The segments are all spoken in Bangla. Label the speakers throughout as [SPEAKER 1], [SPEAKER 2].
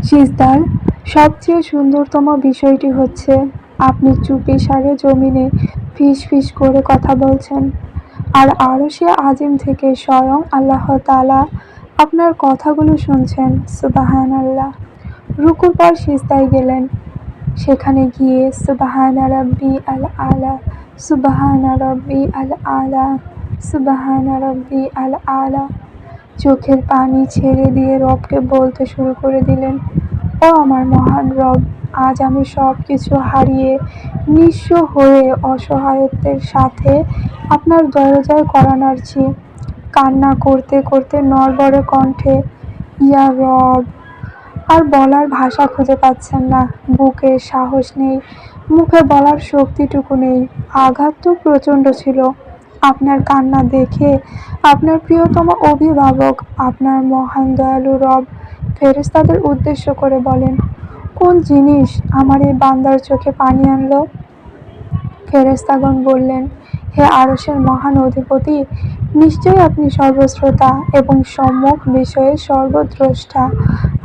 [SPEAKER 1] সিজদার সবচেয়ে সুন্দরতম বিষয়টি হচ্ছে আপনি চুপিসারে জমিনে ফিস ফিস করে কথা বলছেন, আর আরশে আজিম থেকে স্বয়ং আল্লাহ তাআলা আপনার কথাগুলো শুনছেন। সুবহানাল্লাহ। রুকুর পর সিজদায় গেলেন, সেখানে গিয়ে সুবহানা রাব্বি আল আলা, সুবহানা রাব্বি আল আলা, সুবহানা রাব্বি আল আলা চোখের পানি ছেড়ে দিয়ে রবকে বলতে শুরু করে দিলেন, ও আমার মহান রব, আজ আমি সব কিছু হারিয়ে নিঃস্ব হয়ে অসহায়ত্বের সাথে আপনার দরজায় কড়া নাড়ছি। কান্না করতে করতে নড়বড়ে কণ্ঠে, ইয়া রব। আর বলার ভাষা খুঁজে পাচ্ছেন না, বুকে সাহস নেই, মুখে বলার শক্তিটুকু নেই। আঘাত তো প্রচণ্ড ছিল। আপনার কান্না দেখে আপনার প্রিয়তম অভিভাবক, আপনার মহান দয়ালু রব ফেরেশতাদের উদ্দেশ্য করে বলেন, কোন জিনিস আমার এই বান্দার চোখে পানি আনলো? ফেরেশতাগণ বললেন, হে আরশের মহান অধিপতি, নিশ্চয়ই আপনি সর্বশ্রোতা এবং সম্মুখ বিষয়ে সর্বদ্রষ্টা।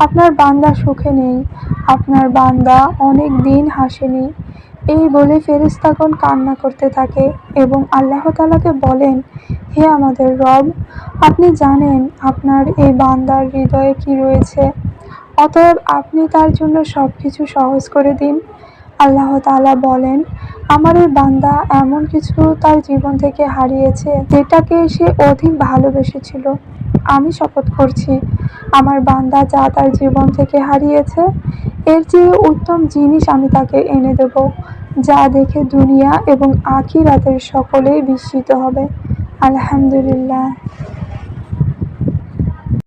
[SPEAKER 1] আপনার বান্দা সুখে নেই, আপনার বান্দা অনেক দিন হাসেনি। এই বলে ফেরেশতাগণ কান্না করতে থাকে এবং আল্লাহ তাআলাকে বলেন, হে আমাদের রব, আপনি জানেন আপনার এই বান্দার হৃদয়ে কি রয়েছে, অতএব আপনি তার জন্য সবকিছু সহজ করে দিন। আল্লাহ তাআলা বলেন, আমার এই বান্দা এমন কিছু তার জীবন থেকে হারিয়েছে যেটাকে সে অধিক ভালোবেসেছিল। আমি শপথ করছি, আমার বান্দা যা তার জীবন থেকে হারিয়েছে এর চেয়ে উত্তম জিনিস আমি তাকে এনে দেব, যা দেখে দুনিয়া এবং আখিরাতের সকলেই বিস্মিত হবে। আলহামদুলিল্লাহ।